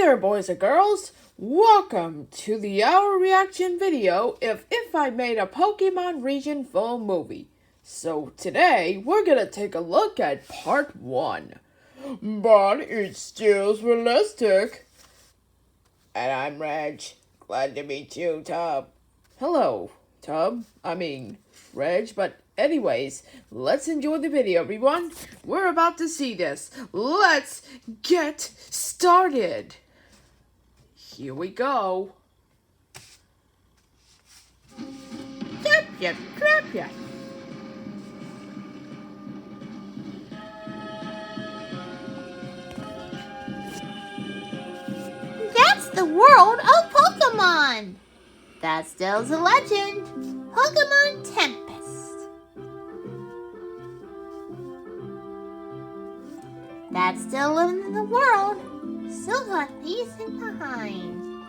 there, boys and girls! Welcome to the Hour Reaction video if I made a Pokemon Region full movie. So today, we're gonna take a look at part 1. But it's still realistic. And I'm Reg. Glad to meet you, Tubb. Hello, Tubb. Reg, but anyways, let's enjoy the video, everyone. We're about to see this. Let's get started. Here we go. Tropius. That's the world of Pokemon. That still's a legend. Pokemon Tempest. That's still living in the world. Still got pacing behind.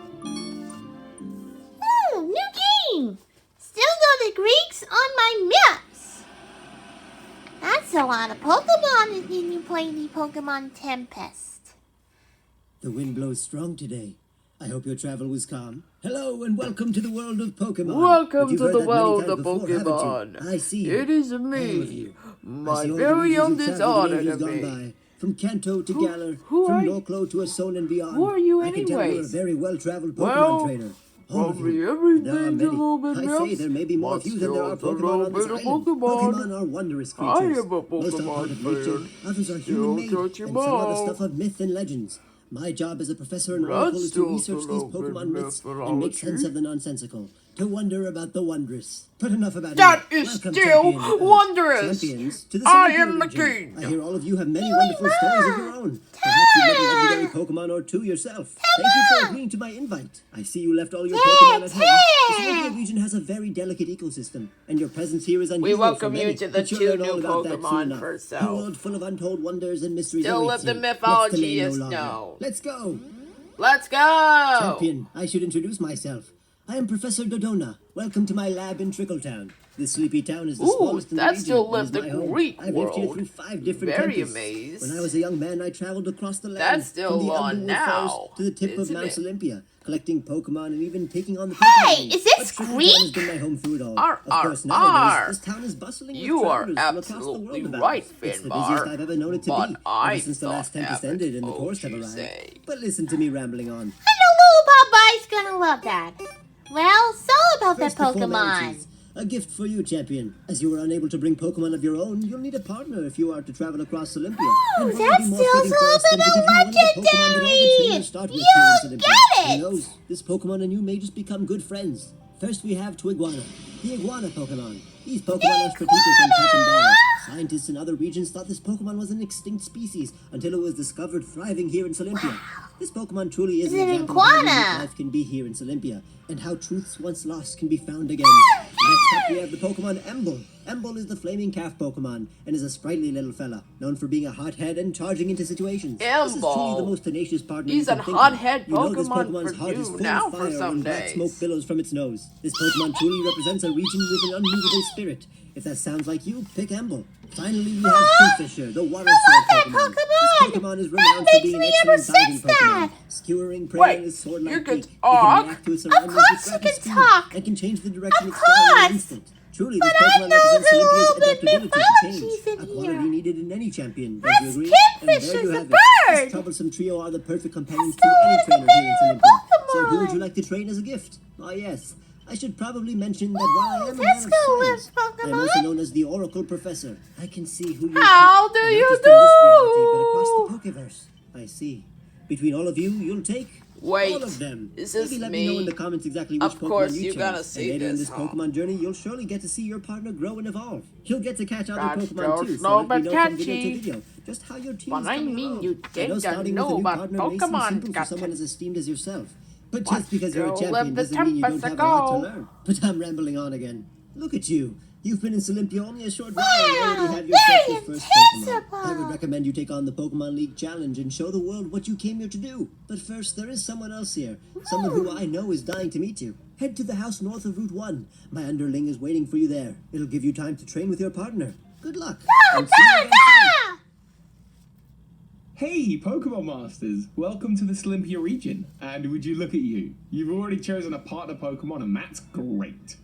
Oh, new game! Still got the Greeks on my maps. That's a lot of Pokemon when you play the Pokemon Tempest. The wind blows strong today. I hope your travel was calm. Hello and welcome to the world of Pokemon. Welcome to the world of Pokemon. I see you. It is me, my very youngest enemy. From Kanto to Galar, who from are you? Loklo to Ason and beyond. Who are you I can tell you're a anyways? very well-traveled Pokemon trainer. All of you. Everything's a little bit I say there may be more of you than there are Pokemon on this island. Pokemon are wondrous creatures. I am a Most are part of Pokemon nature, fan. others are Still human-made, touch and 'em some are the all. stuff of myth and legends. My job as a professor in That's Oracle is to still research these a little Pokemon bit myths and make sense of the nonsensical, to wonder about the wondrous. But enough about That me. is Welcome, still champion, wondrous. champions to the I Sylvia am the region. king. I hear all of you have many wonderful stories of your own. Perhaps you've met a legendary Pokemon or two yourself. Thank you for agreeing to my invite. I see you left all your Pokemon at home. The Sylvia region has a very delicate ecosystem, and your presence here is unusual. welcome for you many, to the but you'll 2 learn all new about that soon Pokemon enough. for A yourself. world full of untold wonders and mysteries Still awaits live the you. mythology Let's is delay no longer. known. Let's go. Let's go! Champion, I should introduce myself. I am Professor Dodona. Welcome to my lab in Trickletown. This sleepy town is the Ooh, smallest in the that region. still and lived is the my home. Greek I've lived here world. through 5 different Very tempests. amazed. When I was a young man, I traveled across the land. That's still from the on Underwood now, Forest to the tip of isn't Mount it? Olympia, collecting Pokemon and even taking on the Hey, Pokemon. is this But Trickletown Greek? has been my home through it all. R, Of course, R, nowadays, R. this town is bustling with You are travelers from across the absolutely world about. right, It's the Finbar, busiest I've ever known it to but be, I ever since the last thought tempest haven't ended and the heard tourists have you arrived. say. But listen to me rambling on. I know Lullabye's gonna love that. Well, it's all about that First, the Pokemon. formalities. A gift for you, champion. As you were unable to bring Pokemon of your own, you'll need a partner if you are to travel across Olympia. Oh, And what that would be more feels fitting a for little us than bit to give you one of the Pokemon that all the legendary. trainers start with You here in Olympia? get it. Who knows? This Pokemon and you may just become good friends. First, we have Twiguana, the Iguana Pokemon. These Pokemon are strategic and tough in battle. Scientists in other regions thought this Pokemon was an extinct species until it was discovered thriving here in Olympia. This Pokemon truly is Is an it example of how iguana? unique life can be here in Olympia, and how truths once lost can be found again. Next up, we have the Pokemon Emble. Emble is the flaming calf Pokemon, and is a sprightly little fella, known for being a hothead and charging into situations. This is truly Emble. the most tenacious partner He's you can a think hothead of. You know this Pokemon Pokemon's for heart is you full now of for fire some when black days. smoke billows from its nose. This Pokemon truly represents a region with an unmovable spirit. If that sounds like you, pick Emble. Finally, we have Kingfisher, the water sword that Pokemon. Pokemon! This Pokemon is That renowned for makes being an me ever excellent diving sense Pokemon. that. Skewering prey Wait, in his sword you like can beak. He talk? can react to his surroundings course with you rapid can speed talk. and can change the direction Of it's flying in an course. instant. Truly, But this I Pokemon know represents there's a Olympia's little bit adaptability to mythologies change, in a quality here. needed in any champion. Don't That's you agree? Kingfisher's And there you a have it. bird. This troublesome trio are the perfect companions Let's to go any with the trainer here in little Olympia. So who would Pokemon. you like to train as a gift? Ah, yes. I should probably mention that while I am a man let's of go with science, I am also Pokemon. known as the Oracle Professor. I can see who you How do not you just in this reality, but across do? the Pokeverse. I see. Between all of you, you'll take Wait, all of them. is this Maybe let me know in me? the comments exactly which Of Pokemon course you you chose. gotta see and later in this, this huh? Pokemon journey, you'll surely get to see your partner grow and evolve. You'll get to catch other That's Pokemon too, just so no let me know from video catchy. to video just how your team But is I coming mean, along. you I know get to starting know with a new about partner may seem Pokemon simple for got someone to- as esteemed as yourself. But But just because you're a you'll champion let the doesn't mean you don't Tempest have a lot to go. learn. But I'm rambling on again. Look at you. You've been in Olympia only a short while and already have yourself your very first Pokemon. invincible. I would recommend you take on the Pokemon League Challenge and show the world what you came here to do. But first, there is someone else here. Someone who I know is dying to meet you. Head to the house north of Route 1. My underling is waiting for you there. It'll give you time to train with your partner. Good luck. and see you again soon. Hey, Pokemon Masters! Welcome to the Slimpia region. And would you look at you? You've already chosen a partner Pokemon, and that's great.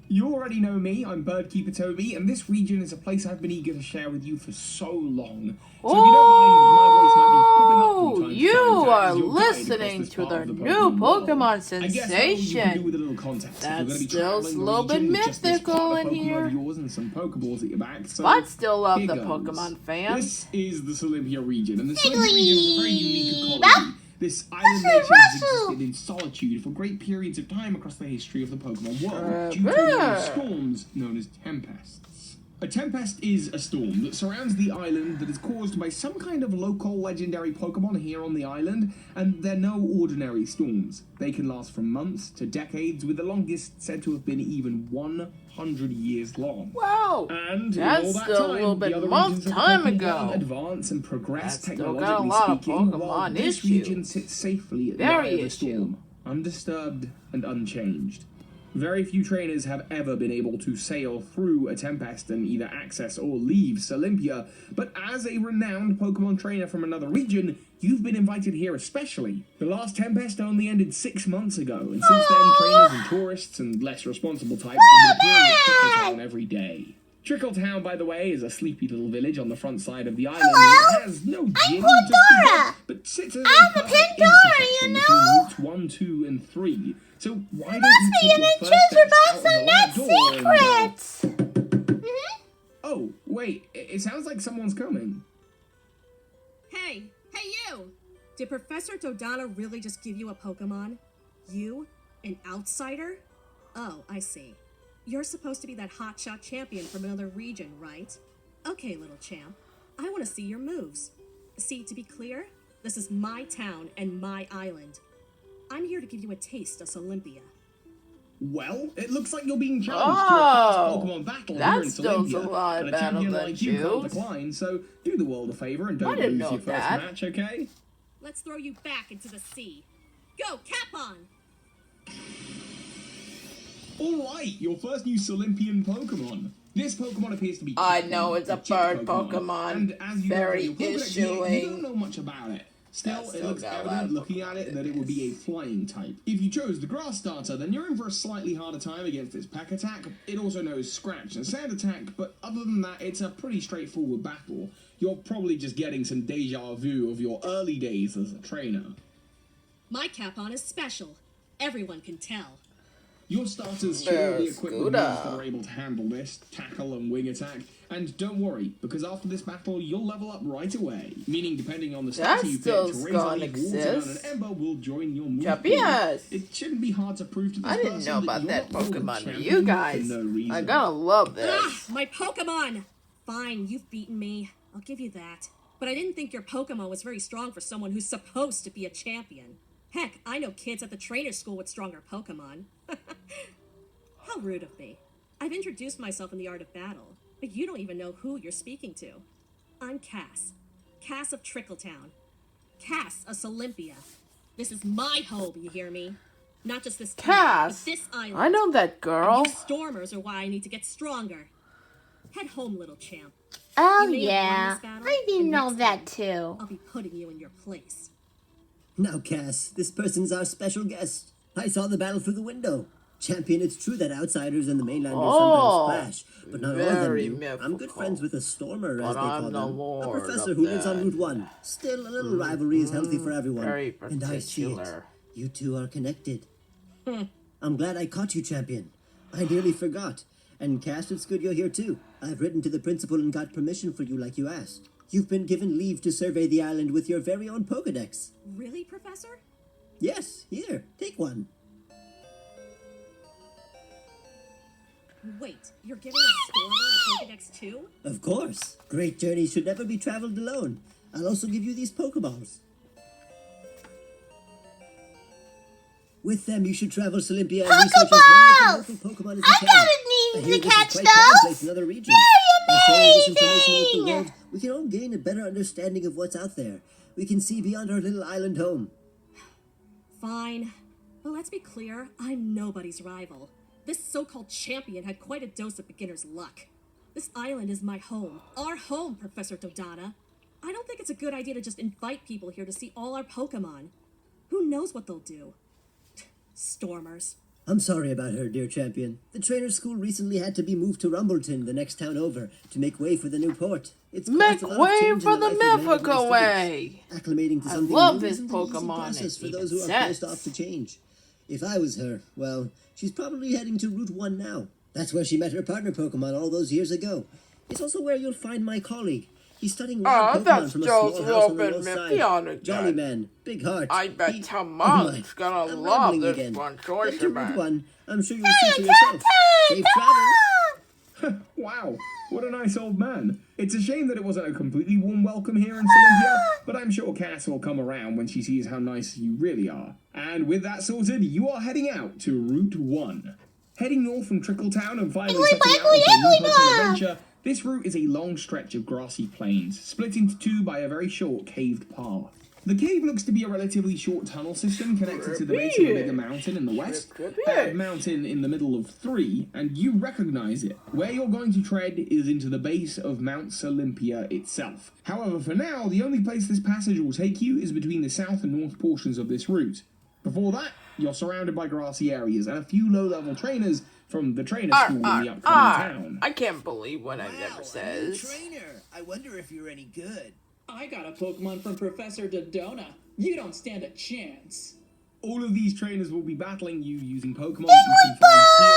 You already know me, I'm Birdkeeper Toby, and this region is a place I've been eager to share with you for so long. So if you don't mind, my voice might be popping up from time to You time are as your guide listening across this to part the of new world. Pokemon I guess though, you can do sensation. with a little context. If you're That's gonna be still traveling a the little bit region with just this mythical partner in Pokemon here. of yours and some Pokeballs at your back. So But still love here the goes. Pokemon fans. This is the Slimpia region, and the Slimpia region is a very unique Igglybuff. ecology. This island nation has existed in solitude for great periods of time across the history of the Pokemon world, due to a number of storms known as tempests. A tempest is a storm that surrounds the island that is caused by some kind of local legendary Pokemon here on the island, and they're no ordinary storms. They can last from months to decades, with the longest said to have been even 100 years long. Wow, And that's in all that still time, a little bit the other month regions of the time Pokemon ago. advance and progress That's still got a technologically lot of speaking, Pokemon while this issues. region sits safely at the eye Very of the storm, undisturbed and unchanged. Very few trainers have ever been able to sail through a tempest and either access or leave Slimpia, but as a renowned Pokemon trainer from another region, you've been invited here especially. The last tempest only ended 6 months ago, and since then, trainers and tourists and less responsible types have been appearing at Trickletown every day. Trickletown, by the way, is a sleepy little village on the front side of the island. Hello? It has no I'm gym, Pandora. but sits at I'm a the perfect Pandora, intersection you between know? routes 1, 2, and 3. So why don't Must you be take an your first intruder steps box out of the on lab that door and, secret. Oh, wait, it sounds like someone's coming. Hey you! Did Professor Dodonna really just give you a Pokemon? You? An outsider? Oh, I see. You're supposed to be that hotshot champion from another region, right? Okay, little champ. I want to see your moves. See, to be clear, this is my town and my island. I'm here to give you a taste of Olympia. Well, it looks like you're being challenged to a fast Oh, Pokemon battle that here in still Olympia, a lot and a better champion than like you can't Juice. decline, so do the world a favor and don't didn't lose know your first that. match, okay? Let's throw you back into the sea. Go, Capon! Alright, your first new Olympian Pokemon. This Pokemon appears to be I Capon, know it's a chick bird Pokemon. And as you Very know from your Pokedex here, you issuing. don't know much about it. Still, That's it still looks got a lot evident of looking at it that it would be a flying type. If you chose the Grass Starter, then you're in for a slightly harder time against its Pack Attack. It also knows Scratch and Sand Attack, but other than that, it's a pretty straightforward battle. You're probably just getting some deja vu of your early days as a trainer. My Capon is special. Everyone can tell. Your starters should all be equipped with moves Barraskewda. that are able to handle this, tackle and wing attack. And don't worry, because after this battle, you'll level up right away. Meaning, depending on the That starter you still pick, gonna Razor Leaf, Watermelon, exist. and Ember will join your move pool. Yes. It shouldn't be hard to prove to this I didn't person know about you're that not world Pokemon to champion you guys. for no reason. I gotta love Ah, this. my Pokemon! Fine, you've beaten me. I'll give you that. But I didn't think your Pokemon was very strong for someone who's supposed to be a champion. Heck, I know kids at the trainer school with stronger Pokemon. How rude of me. I've introduced myself in the art of battle, but you don't even know who you're speaking to. I'm Cass. Cass of Trickletown. Cass of Olympia. This is my home, you hear me? Not just this town, Cass? but this island. I know that girl. You Stormers are why I need to get stronger. Head home, little champ. Oh You may have won yeah, this battle, I didn't but know next that time, too. I'll be putting you in your place. Now, Cass, this person's our special guest. I saw the battle through the window. Champion, it's true that outsiders and the mainlanders Oh, sometimes clash, but not all of them very do. I'm good mythical. friends with a Stormer, But as they I'm call the them. lord A professor of who lives on that. Route 1. Still, a little rivalry is healthy for everyone. Very And I see it. particular. You two are connected. I'm glad I caught you, Champion. I nearly forgot. And Cass, it's good you're here too. I've written to the principal and got permission for you like you asked. You've been given leave to survey the island with your very own Pokedex. Really, Professor? Yes, here, take one. Wait, you're giving a Stormer a Pokedex too? Of course. Great journeys should never be traveled alone. I'll also give you these Pokeballs. With them, you should travel to Olympia and research as many of the local Pokemon as you I can. got it I needed hear to this is catch quite commonplace those. in other regions. Very By sharing this information with the amazing. world, we can all gain a better understanding of what's out there. We can see beyond our little island home. Fine. But let's be clear, I'm nobody's rival. This so-called champion had quite a dose of beginner's luck. This island is my home. Our home, Professor Dodonna. I don't think it's a good idea to just invite people here to see all our Pokemon. Who knows what they'll do? Stormers. I'm sorry about her, dear champion. The trainer school recently had to be moved to Rumbleton, the next town over, to make way for the new port. It's Make caused a lot of way change for in the life of many of my mythical students. way. Acclimating to I something love new this isn't an easy Pokemon. process It for even those who are says. closed off to change. If I was her, well, she's probably heading to Route 1 now. That's where she met her partner Pokemon all those years ago. It's also where you'll find my colleague. He's studying wild Pokemon that's from a just small house on the Robin north Miffy side. again. Jolly man, big heart. I bet He- Tamunk's Oh gonna I'm love rambling this again. one, Get choice to Route man. 1. I'm sure you'll see for yourself. Safe travels. Wow, what a nice old man. It's a shame that it wasn't a completely warm welcome here in Olympia, but I'm sure Cass will come around when she sees how nice you really are. And with that sorted, you are heading out to Route 1. Heading north from Trickletown and finally setting out on a new Pokemon adventure, this route is a long stretch of grassy plains, split into two by a very short caved path. The cave looks to be a relatively short tunnel system connected to the base of a bigger mountain in the west, a mountain in the middle of three, and you recognize it. Where you're going to tread is into the base of Mount Olympia itself. However, for now, the only place this passage will take you is between the south and north portions of this route. Before that, you're surrounded by grassy areas and a few low-level trainers from the trainer school in the upcoming town. I can't believe what I never A new says. trainer. I wonder if you're any good. I got a Pokemon from Professor Dodona. You don't stand a chance. All of these trainers will be battling you using Pokemon that you can find here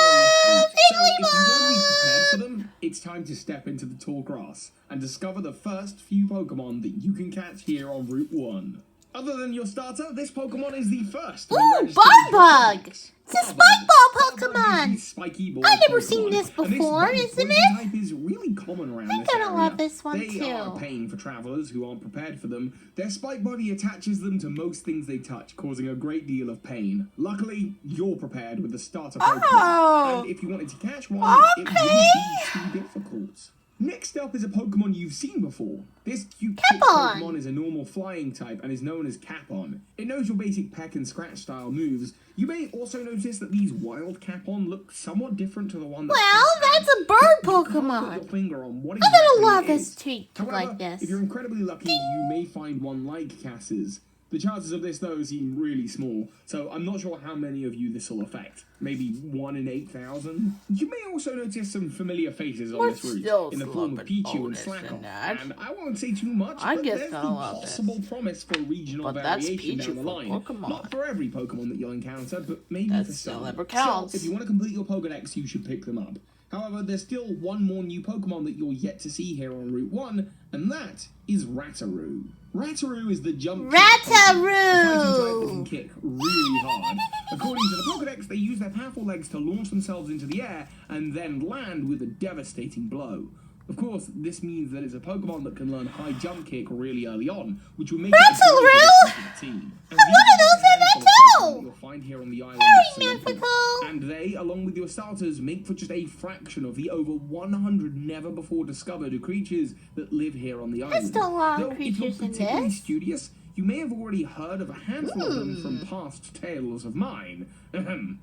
on this route. So if you want to be prepared for them, it's time to step into the tall grass and discover the first few Pokemon that you can catch here on Route 1. Other than your starter, this Pokemon is the first. Ooh, Barbug! It's a Spikeball Pokemon! I've never seen this before, isn't it? Type is really common around I this gotta area. love this one They are a too. pain for travelers who aren't prepared for them. Their spike body attaches them to most things they touch, causing a great deal of pain. Luckily, you're prepared with the starter Pokemon. Oh, And if you wanted to catch one, it wouldn't be too difficult. Next up is a Pokemon you've seen before. This cute Capon. Pokemon is a normal flying type and is known as Capon. It knows your basic peck and scratch style moves. You may also notice that these wild Capon look somewhat different to the one that... Well, that's a bird Put your Pokemon. finger on what I'm gonna exactly love it this is. treat However, like this. if you're incredibly lucky, you may find one like Cass's. The chances of this, though, seem really small, so I'm not sure how many of you this will affect. Maybe 1 in 8,000? You may also notice some familiar faces on We're this route, still in the form of slumping Pichu and bonus Slakoth. in that. And I won't say too much, I but guess there's the I'll love this. possible promise for regional But that's variation Pichu down the for line. Pokemon. Not for every Pokemon that you'll encounter, but maybe That for still some. never counts. So, if you want to complete your Pokedex, you should pick them up. However, there's still one more new Pokemon that you're yet to see here on Route 1, and that is Rataroo. Rataroo is the jump kick Pokemon, a fighting type that can kick really hard. According to the Pokedex, they use their powerful legs to launch themselves into the air and then land with a devastating blow. Of course, this means that it's a Pokemon that can learn high jump kick really early on, which will make it a Rataroo! for the team. And One of those in it too! you'll find here on the island Very of Olympia. mythical. And they, along with your starters, make for just a fraction of the over 100 never-before-discovered creatures that live here on the island. still a lot of Though if you're creatures in particularly this. studious, you may have already heard of a handful of them from past tales of mine. Ahem.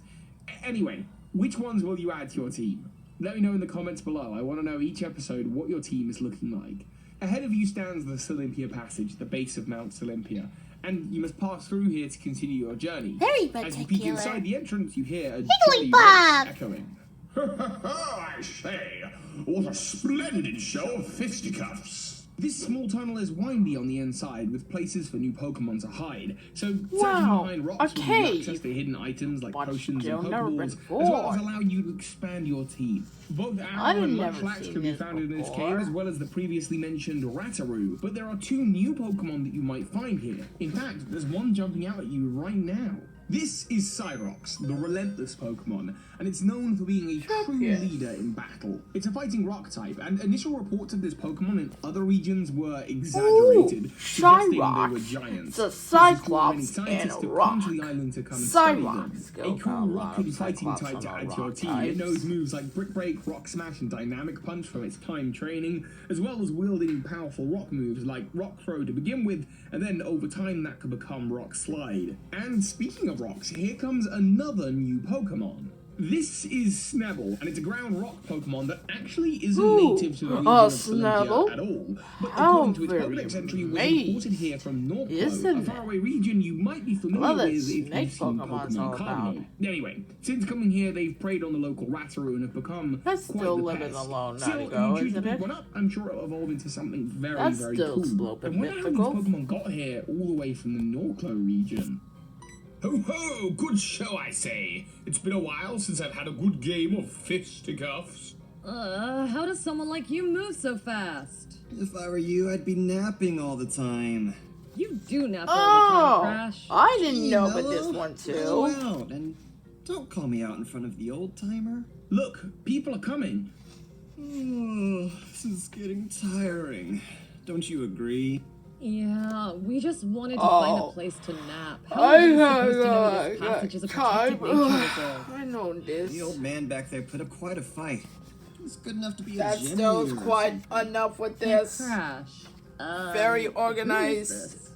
Anyway, which ones will you add to your team? Let me know in the comments below. I want to know each episode what your team is looking like. Ahead of you stands the Olympia Passage, the base of Mount Olympia, and you must pass through here to continue your journey. Very As you peek particular. inside the entrance, you hear a jolly Igglybuff! voice echoing. I say, what a splendid show of fisticuffs! This small tunnel is windy on the inside, with places for new Pokemon to hide. So searching Wow, behind rocks a will give you cave. access to hidden items like But potions still and never been Pokeballs, as well as born. allow you to expand your team. Both I've Arrow and never Munchlax seen can be this found in this before. cave, as well as the previously mentioned Rataroo. But there are 2 new Pokemon that you might find here. In fact, there's one jumping out at you right now. This is Cyrox, the relentless Pokemon, and it's known for being a true Tropius. leader in battle. It's a fighting rock type, and initial reports of this Pokemon in other regions were exaggerated, suggesting they were Cyrox. giants. It's a This has drawn Cyclops many scientists and to a rock. come to the island to come and study them. Cyrox. A Go cool a lot rocket of fighting Cyclops type to on add the to your rock team. It types. knows moves like Brick Break, Rock Smash, and Dynamic Punch from its time training, as well as wielding powerful rock moves like Rock Throw to begin with, and then over time that could become Rock Slide. And speaking of rocks, here comes another new Pokemon. This is Snubble, and it's a ground rock Pokemon that actually isn't Ooh, native to the region a of Snubble? Sploshy at all. But How according to its very Pokedex entry, it was amazing, imported here from Northglow, isn't a it? faraway region you might be familiar Well, with that's if snake you've seen Pokemon's all Pokemon about. Cardinal. Anyway, since coming here, they've preyed on the local Rattaroo and have become That's quite still the living pest. alone, Still, not if go, you choose to isn't pick it? one up, I'm sure it'll evolve into something very, That's very still cool. sloping I wonder how these mythical. Pokemon got here all the way from the Northglow region. Ho ho! Good show, I say. It's been a while since I've had a good game of fisticuffs. How does someone like you move so fast? If I were you, I'd be napping all the time. You do nap all the time, Oh, Crash. I didn't Hey, know about Mello, this one mellow too. out, and don't call me out in front of the old timer. Look, people are coming. Oh, this is getting tiring. Don't you agree? Yeah, we just wanted to find a Oh. place to nap. How I are we have supposed to know this passage is a protected nature reserve? I know this. The old man back there put up quite a fight. He's good enough to be That a gym still is leader or quite something. enough with this. Crash. Very Who is organized. this?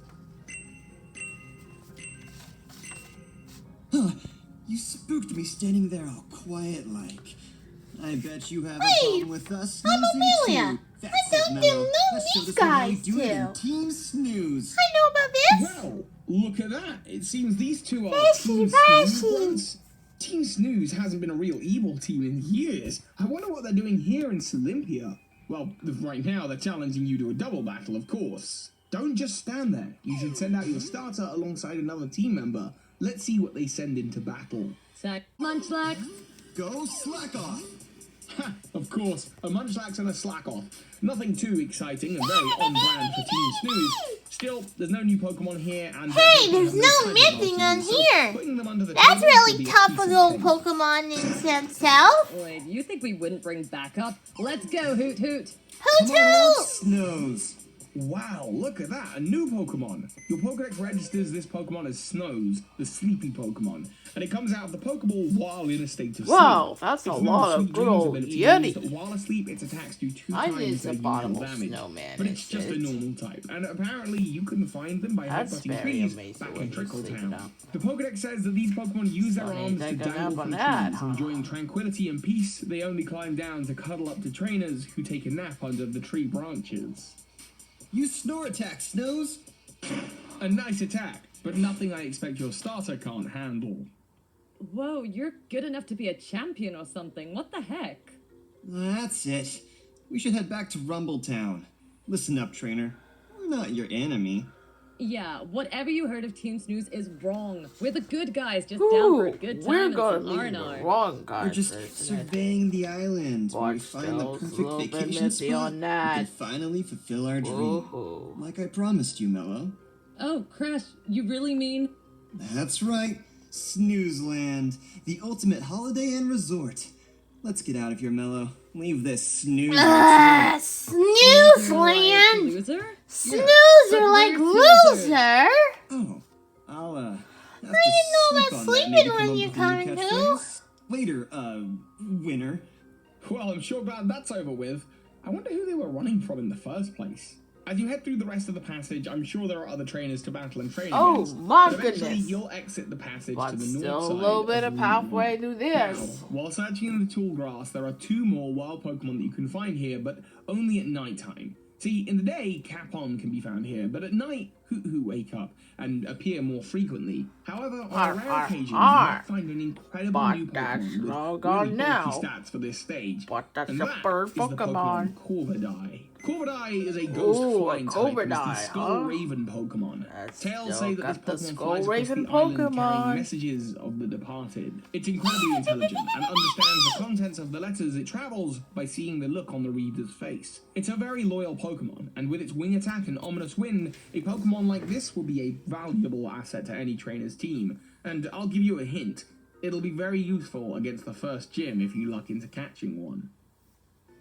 Huh, you spooked me standing there all quiet like. I bet you have a Hey, problem with us I'm snoozing Amelia. too. That's I don't it, Mello. know Let's show these this one how we guys do it in too. Team Snooze. I know about this. Well, look at that. It seems these two are Fishy, Team Snooze fishy. ones. Team Snooze hasn't been a real evil team in years. I wonder what they're doing here in Olympia. Well, right now they're challenging you to a double battle, of course. Don't just stand there. You should send out your starter alongside another team member. Let's see what they send into battle. Munchlax. Go slack off. Ha! Of course, a Munchlax and a Slack-Off. Nothing too exciting and very on-brand for Team Snooze. Still, there's no new Pokemon here, and Hey, there's no mything on here. putting them under the That's table will really be a tough piece for of the old cake. Pokemon in itself. Wait, you think we wouldn't bring backup? Let's go, Hoot Hoot. Hoot Come on, hoot! Snooze. Wow, look at that, a new Pokemon. Your Pokedex registers this Pokemon as Snows, the sleepy Pokemon, and it comes out of the Pokeball while in a state of sleep. Wow, that's a Its lot of sweet good dreams old ability Yeti. means that while asleep, its attacks do 2 I times need their some bottomless usual damage. snowman But it's just a instead. normal type, and apparently you can find them by That's headbutting very trees amazing back when in you're sleeping Trickletown. now. The Pokedex says that these Pokemon use their Funny, arms to taking dangle up from on trees, that, huh? enjoying tranquility and peace. They only climb down to cuddle up to trainers who take a nap under the tree branches. Use snore attack, Snooze. A nice attack, but nothing I expect your starter can't handle. Whoa, you're good enough to be a champion or something. What the heck? That's it. We should head back to Rumbletown. Listen up, trainer. We're not your enemy. Yeah, whatever you heard of Team Snooze is wrong. We're the good guys, just down for a Ooh, good time we're and gonna some leave the R&R. wrong guys. We're just isn't it? surveying the island where we Watch find the those perfect little bit vacation messy spot. on We that. can finally fulfill our dream. Ooh. Like I promised you, Mello. Oh, Crash, you really mean? That's right. Snoozeland, the ultimate holiday and resort. Let's get out of here, Mello. Leave this snooze. Snooze You're like land. loser? Snoozer but like we're snoozer. loser. Oh, I'll have I to didn't know sleep about on sleeping that. Maybe when come up you with a new coming to. catchphrase. Later, winner. Well, I'm sure glad that's over with. I wonder who they were running from in the first place. As you head through the rest of the passage, I'm sure there are other trainers to battle and train Oh, against. my but eventually, goodness. you'll exit the passage But to the north still side. a little bit of of Route 1. halfway through Now, this. while searching in the tall grass, there are 2 more wild Pokemon that you can find here, but only at night time. See, in the day, Capon can be found here, but at night, Hoot wake up and appear more frequently. However, on Arr, a rare arr, occasion, you arr. might find an incredible But new that's Pokemon with all really gone bulky now. stats for this stage. But that's And a that bird is the Pokemon. Corviknight. Corviknight is a ghost Ooh, a flying type and is the Corviknight, Skull huh? Raven Pokemon. That's Tales still say that this got the Pokemon Skull flies across Raven the island Pokemon. carrying messages of the departed. It's incredibly intelligent and understands the contents of the letters it travels by seeing the look on the reader's face. It's a very loyal Pokemon, and with its wing attack and ominous wind, a Pokemon like this will be a valuable asset to any trainer's team. And I'll give you a hint. It'll be very useful against the first gym if you luck into catching one.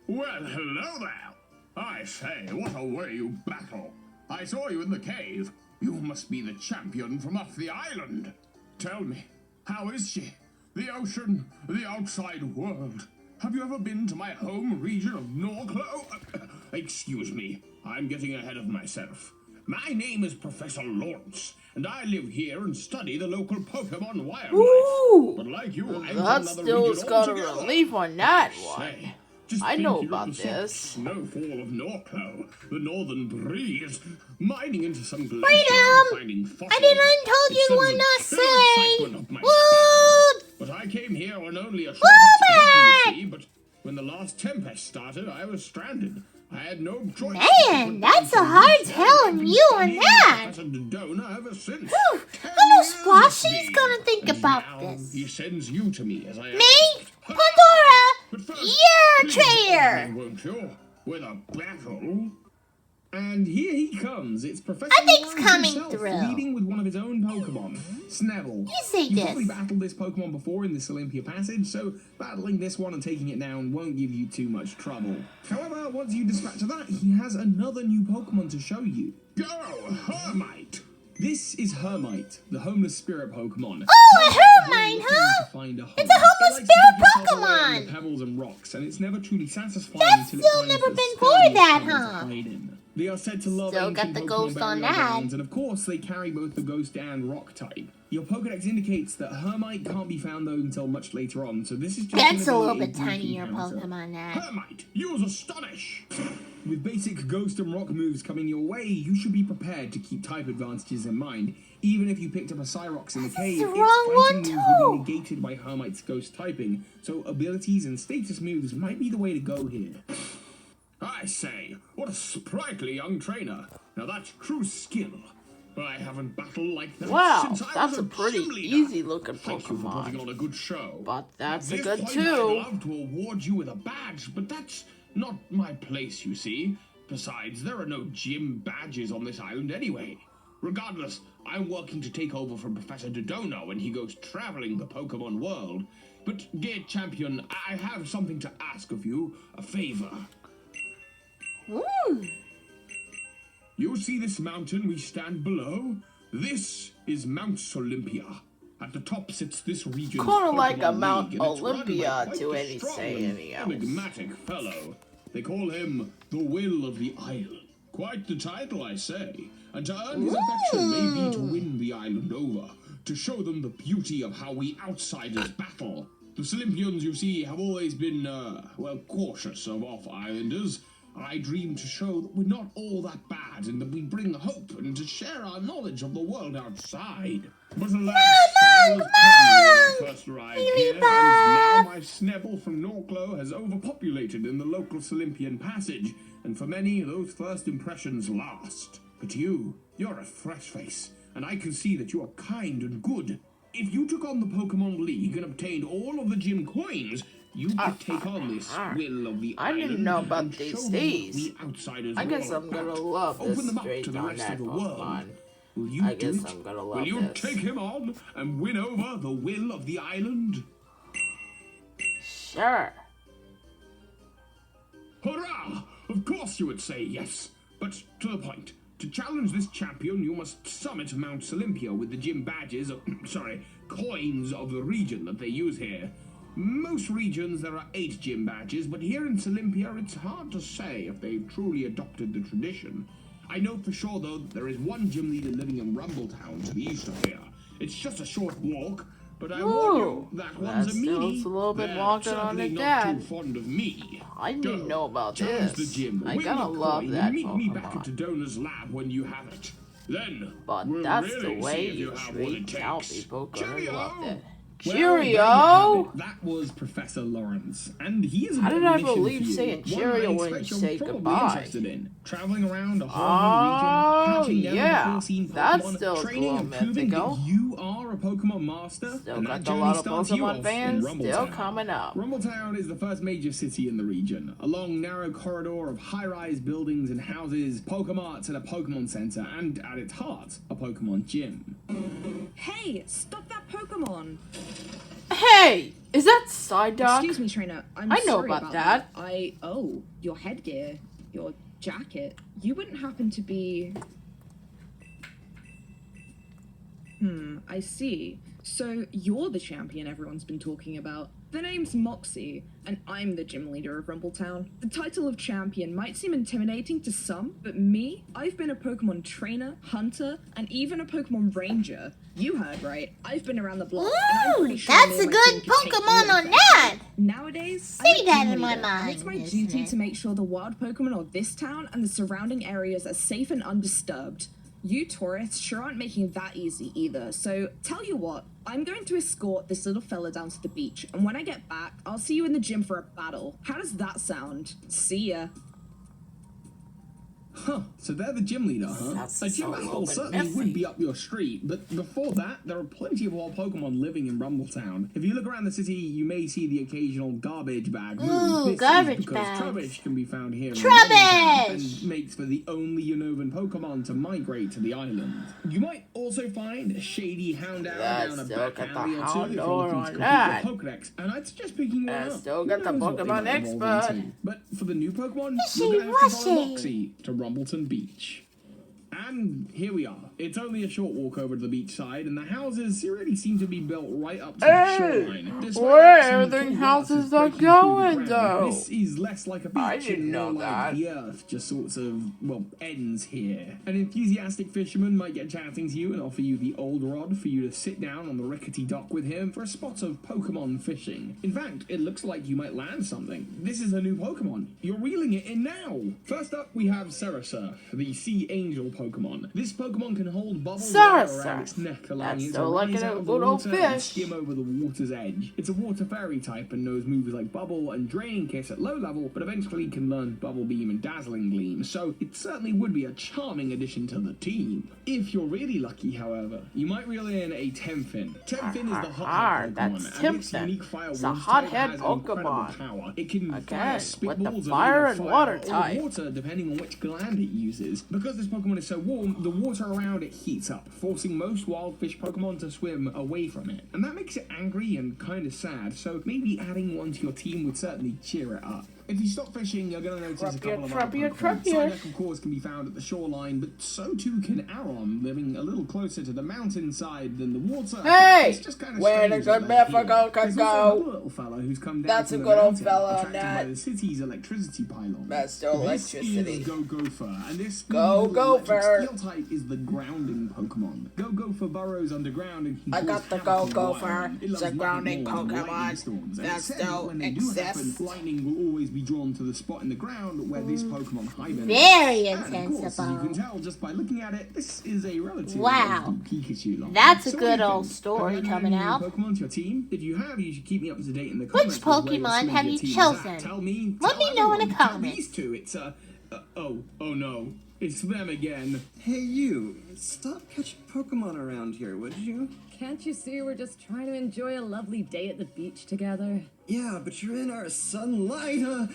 Well, hello there. I say, what a way you battle. I saw you in the cave. You must be the champion from off the island. Tell me, how is she? The ocean, the outside world. Have you ever been to my home region of Northglow? Excuse me, I'm getting ahead of myself. My name is Professor Lawrence, and I live here and study the local Pokemon wildlife. Ooh, But like you, I'm from that another still's region got a altogether. relief on that Say, one. just I think know you're about the soft this. Snowfall of Norclo, the northern breeze, mining into some glaciers Freedom! and finding fossils. I didn't told you It what sends not a chill excitement say. up my Woot! spine. But I came here on only a short Woobat! expedition, you see, but when the last tempest started, I was stranded. I had no choice. Man, that's a hard telling you on that. Professor Dodona ever since. Whew, I know Sploshy's gonna think And about now this. He sends you to me as I Me? asked. Pandora! But first, You're a please traitor! help me, won't you? With a battle. And here he comes. It's Professor I think's Lawrence coming himself, through. leading with one of his own Pokemon, Sneville. You say You've probably this. battled this Pokemon before in this Olympia passage, so battling this one and taking it down won't give you too much trouble. However, once you dispatch that, he has another new Pokemon to show you. Go, Hermite! This is Hermite, the homeless spirit Pokemon. Oh, a Hermine, huh? To find a home. It's a homeless It likes to spirit dig itself away Pokemon. in the pebbles and rocks, and it's never truly satisfied That's until it still finds never the been sturdiest for that, pebble to huh? hide in. They are said to love Still got ancient the Pokemon ghost on burial that. grounds, and of course they carry both the ghost and rock type. Your Pokedex indicates that Hermite can't be found though until much later on, so this is just That's a gonna little be bit brief tinier encounter. Pokemon that. Hermite, use Astonish! With basic ghost and rock moves coming your way, you should be prepared to keep type advantages in mind. Even if you picked up a Cyrox in the cave, the its wrong one, fighting moves will too. be negated by Hermite's ghost typing, so abilities and status moves might be the way to go here. I say, what a sprightly young trainer. Now that's true skill. I haven't battled like that Wow, since I that's was a pretty gym leader. easy looking Thank you for putting Pokemon. on a good show. But that's a At good this point, I'd too. love to award you with a badge, but that's not my place, you see. Besides, there are no gym badges on this island anyway. Regardless, I'm working to take over from Professor Dodona when he goes traveling the Pokemon world. But, dear champion, I have something to ask of you, a favor. Ooh. You see this mountain we stand below? This is Mount Olympia. At the top sits this region. Kinda like a Mount Olympia to any say any else. Enigmatic fellow. They call him the Will of the Island. Quite the title, I say. And to earn his affection may be to win the island over, to show them the beauty of how we outsiders battle. The Olympians, you see, have always been, cautious of off-islanders. I dream to show that we're not all that bad and that we bring hope and to share our knowledge of the world outside. But alas, I was 10 when I first arrived here, and now my Sneville from Norclo has overpopulated in the local Olympian passage, and for many, those first impressions last. But you're a fresh face, and I can see that you are kind and good. If you took on the Pokemon League and obtained all of the gym coins, you could take on this Will of the I Island didn't know about and these show them days. what we outsiders I are guess all I'm gonna about. love this Open them up straight to the on rest that of the world. Pokemon. Will you I do guess it? I'm gonna love Will you this. take him on and win over the Will of the Island? Sure. Hurrah! Of course you would say yes. But to the point. To challenge this champion, you must summit Mount Olympia with the gym badges of, coins of the region that they use here. Most regions there are 8 gym badges, but here in Olympia it's hard to say if they've truly adopted the tradition. I know for sure though that there is one gym leader living in Rumbletown to the east of here. It's just a short walk, but I warn you, that one's a meanie. It's a little bit They're longer on certainly the not dad. too fond of me. I didn't know about Challenge this. the gym, I win gotta the love coin, that and meet me back Pokemon. at Dona's lab when you have it. Then But we'll that's really the way see if you have what it treat out takes. people. Gonna Cheerio! love it. Well, there you have Cheerio! it. That was Professor Lawrence, and he is a How bit did of a I mission believe for you. saying One cheerio I when expect you you're say probably goodbye? interested in. Traveling around a whole Oh, new region, catching down yeah. the cool scene That's Pokemon, still training and cool, proving mythical. that you are a Pokemon master. Still and got that a journey lot of starts you Pokemon off in fans still Rumbletown. coming up. Rumbletown is the first major city in the region. A long, narrow corridor of high-rise buildings and houses, Pokemarts and a Pokemon Center, and at its heart, a Pokemon gym. Hey, stop that Pokemon! Hey! Is that Psyduck? Excuse me, trainer. I'm I know sorry about that. Oh, your headgear, your jacket. You wouldn't happen to be... I see. So you're the champion everyone's been talking about. The name's Moxie, and I'm the gym leader of Rumbletown. The title of champion might seem intimidating to some, but me, I've been a Pokemon trainer, hunter, and even a Pokemon ranger. You heard right. I've been around the block. Ooh, that's a good Pokemon on that. Nowadays, See that in my mind. It's my duty to make sure the wild Pokemon of this town and the surrounding areas are safe and undisturbed. You tourists sure aren't making that easy either, so tell you what, I'm going to escort this little fella down to the beach, and when I get back, I'll see you in the gym for a battle. How does that sound? See ya. Huh, so they're the gym leader, huh? That's A gym so battle certainly messy. would be up your street, but before that, there are plenty of wild Pokemon living in Rumbletown. If you look around the city, you may see the occasional garbage bag move. Ooh, This garbage is because bags. Trubbish can be found here in Trubbish! Rumbletown and makes for the only Unovan Pokemon to migrate to the island. You might also find a shady Houndour Let's down a look back at the alley or two if you're Houndour looking to on complete that. your Pokedex, and I'd suggest picking one Let's up. still get the Who knows what they Pokemon might evolve expert. into. But for the new Pokemon, you're going to have to follow Wishiwashi. Moxie to Rumbleton Beach. And here we are. It's only a short walk over to the beach side, and the houses really seem to be built right up to the shoreline. Despite where some the tall houses grasses are breaking through the going, ground, though? This is less like a beach I didn't and know more like that. the earth just sorts of, well, ends here. An enthusiastic fisherman might get chatting to you and offer you the old rod for you to sit down on the rickety dock with him for a spot of Pokemon fishing. In fact, it looks like you might land something. This is a new Pokemon. You're reeling it in now. First up, we have Serasurf, the Sea Angel Pokemon. This Pokemon can hold bubbles around its neck, allowing That's it to so like rise a out of the good old water and fish. skim over the water's edge. It's a water fairy type and knows moves like Bubble and Draining Kiss at low level, but eventually can learn Bubble Beam and Dazzling Gleam, so it certainly would be a charming addition to the team. If you're really lucky, however, you might reel in a Temfin. Temfin is the hothead Pokemon, that's and its Temfin. unique fire It's a water type hothead has incredible Pokemon. power. It can fire Again, spitballs with the of fire either and water or type. water, depending on which gland it uses. Because this Pokemon is so warm, the water around it heats up, forcing most wild fish Pokemon to swim away from it. And that makes it angry and kind of sad, so maybe adding one to your team would certainly cheer it up. If you stop fishing, you're going to notice a couple of other Pokemon. Psyduck, of course, can be found at the shoreline, but so too can Aron, living a little closer to the mountainside than the water. Hey! It's just kind of Where the good Mythical can There's also go. another little fella who's come down That's from a the good old mountain, fella on attracted by that. the city's electricity pylon. That's still This electricity. is Go-Gopher, and this Go-Gopher. steel type is the grounding Pokemon. Go-Gopher burrows underground and can I cause got the havoc in Go-Gopher. wild. It It's loves a grounding lightning bolts and Pokemon. lightning storms, and That it's said still when they do happen, exists. lightning will always be drawn to the spot in the ground where this Pokemon hibernates. Very And of course, as you can insensible. tell just by looking at it, this is a relatively Wow. old Pikachu line. That's a So what good do you old think? story Have you coming added out. any Pokemon to your team? If you have, you should keep me up to date in the Which comments. with where you're Pokemon swimming have your you team is chosen? at. Tell me. Let tell me know in the everyone. Tell comments. these two. It's oh no, it's them again. Hey you, stop catching Pokemon around here, would you? Can't you see we're just trying to enjoy a lovely day at the beach together? Yeah, but you're in our sunlight,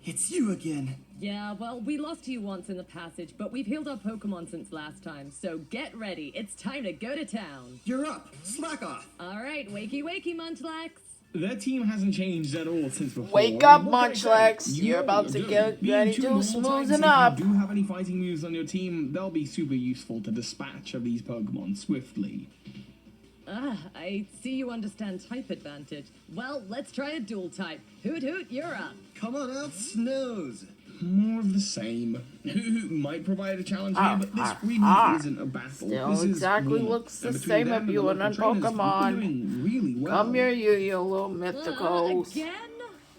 it's you again. Yeah, well, we lost you once in the passage, but we've healed our Pokemon since last time, so get ready. It's time to go to town. You're up, slack off. All right, wakey, wakey, Munchlax. Their team hasn't changed at all since before. Wake up, What can I say? Munchlax. You You're know about what to you're get doing. ready Being two to normal types, smoothen if up. you do have any fighting moves on your team, they'll be super useful to dispatch of these Pokemon swiftly. I see you understand type advantage. Well, let's try a dual type. Hoot hoot, you're up. Come on out, Snows. More of the same. Who might provide a challenge here, but this really isn't a battle. Still this is exactly me. looks the And between same them of and you the and local on trainers, we're Pokemon. doing really well. Come here, you little mythicals. Again?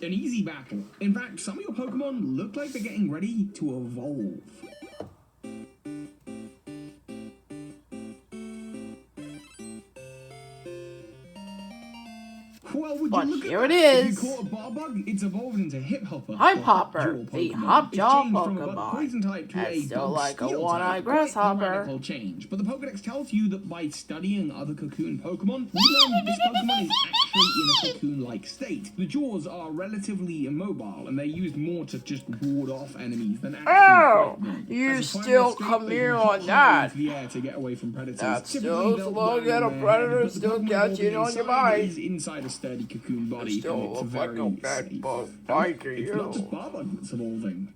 An easy battle. In fact, some of your Pokemon look like they're getting ready to evolve. Well, would But you look here at it that? is. If you caught a Barbug, it's evolved into Hip Hopper. Hip or Hopper, Hopjaw the Pokemon. Hopjaw It's changed from a bug Pokemon. poison type to That's a still bug like a steel one-eyed type. grasshopper. Quite a radical change. But the Pokedex tells you that by studying other cocoon Pokemon, we learn this Pokemon is actually in a cocoon-like state. The jaws are relatively immobile, and they're used more to just ward off enemies than actually Oh, fight them. you As a still final escape, come they here hop on high that. into the air to get away from predators. That's Typically, still they'll slow, land get a on their predator head, but the still Pokemon catching holding on your inside bite. is inside a sturdy cocoon body, Still and it's look like very a bad safe. bug And biting it's not you. just Barbug that's evolving.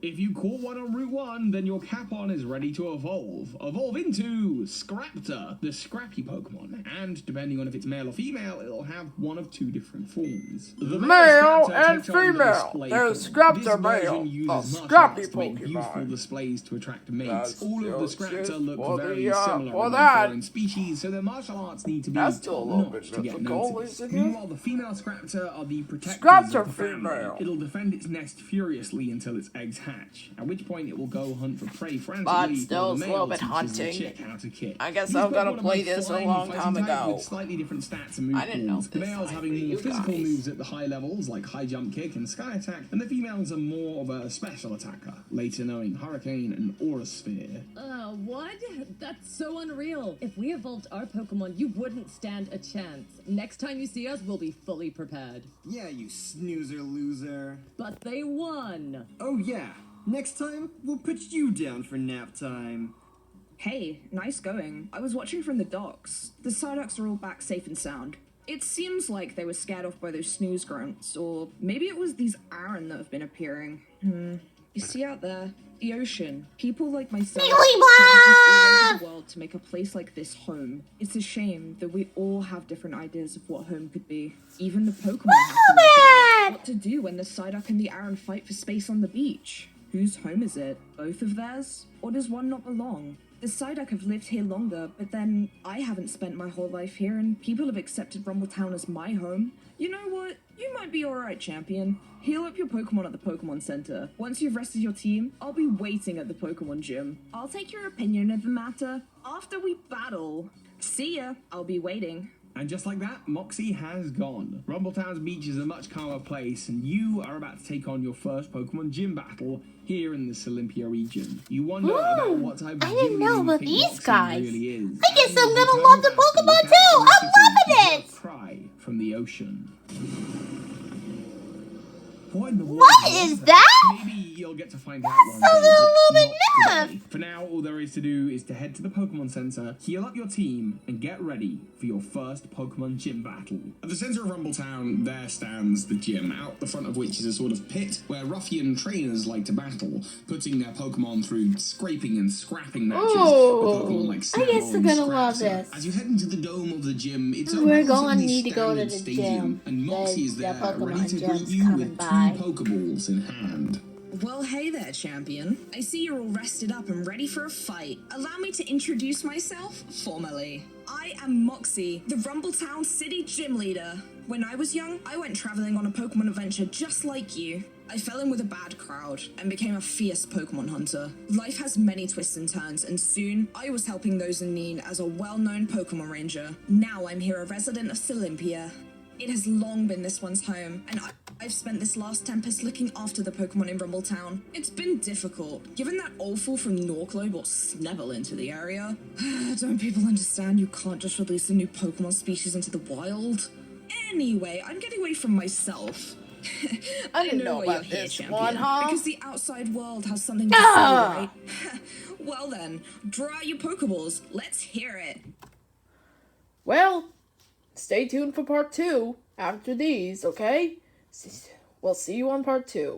If you caught one on Route 1, then your Capon is ready to evolve. Evolve into Scraptor, the scrappy Pokemon. And depending on if it's male or female, it'll have one of two different forms. The Male Scraptor and takes on the female. display There's form. Scraptor This version male, uses a martial scrappy arts to make youthful Pokemon. displays to attract mates. That's All of the just Scraptor look for very the, similar for among that. foreign species, so their martial arts need to be That's still a little bit top-notch to get difficult, noticed. isn't it? Meanwhile, the female Scraptor are the protectors Scraptor of the family. female. It'll defend its nest furiously until its eggs hatch, at which point it will go hunt for prey frantically. But still, while it's the a little male bit teaches the hunting. chick how to kick. I guess These I'm gonna Pokemon are play both this a flying long fighting time type ago. with slightly different stats and move I didn't know pools. The this males side having for more you physical guys. moves at the high levels, like high jump kick and sky attack, and the females are more of a special attacker, later knowing Hurricane and Aura Sphere. What? That's so unreal. If we evolved our Pokemon, you wouldn't stand a chance. Next time you see us, we'll be fully prepared. Yeah, you snoozer loser. But they won. Oh yeah, next time we'll put you down for nap time. Hey, nice going. I was watching from the docks. The Psyducks are all back safe and sound. It seems like they were scared off by those snooze grunts, or maybe it was these Aaron that have been appearing. You see out there, the ocean. People like myself travel all over the world to make a place like this home. It's a shame that we all have different ideas of what home could be. Even the Pokemon have to work out what to do when the Psyduck and the Aaron fight for space on the beach. Whose home is it? Both of theirs? Or does one not belong? The Psyduck have lived here longer, but then I haven't spent my whole life here and people have accepted Rumbletown as my home. You know what? You might be alright, champion. Heal up your Pokemon at the Pokemon Center. Once you've rested your team, I'll be waiting at the Pokemon Gym. I'll take your opinion of the matter after we battle. See ya. I'll be waiting. And just like that, Moxie has gone. Rumbletown's beach is a much calmer place, and you are about to take on your first Pokemon gym battle here in the Olympia region. You wonder about what type of I didn't gym know you about think these Moxie guys. really is. I guess And I'm you gonna can love the ask to Pokemon look too. out I'm for loving it. Cry from the ocean. What in the world What is that? Maybe you'll get to find out one That's a day, little but bit not enough. today. For now, all there is to do is to head to the Pokemon Center, heal up your team, and get ready for your first Pokemon gym battle. At the center of Rumbletown, there stands the gym, out the front of which is a sort of pit where ruffian trainers like to battle, putting their Pokemon through scraping and scrapping matches. Ooh. With Pokemon like I guess Snapple I'm and gonna love Scrapsa. this. As you head into the dome of the gym, it's a We're going relatively to need to go to standard the stadium, gym. and Moxie is The there, Pokemon ready to greet gym's you coming with by. 2 Pokeballs in hand. Well, hey there, champion. I see you're all rested up and ready for a fight. Allow me to introduce myself formally. I am Moxie, the Rumbletown City Gym Leader. When I was young, I went traveling on a Pokemon adventure just like you. I fell in with a bad crowd and became a fierce Pokemon hunter. Life has many twists and turns, and soon I was helping those in need as a well-known Pokemon Ranger. Now I'm here a resident of Olympia. It has long been this one's home, and I've spent this last Tempest looking after the Pokemon in Rumbletown. It's been difficult, given that Awful from Norclo brought Sneville into the area. Don't people understand you can't just release a new Pokemon species into the wild? Anyway, I'm getting away from myself. I didn't know why about you're here, this champion, one, huh? Because the outside world has something to say, right? Well then, draw out your Pokeballs. Let's hear it. Well, stay tuned for part 2 after these, okay? We'll see you on part 2.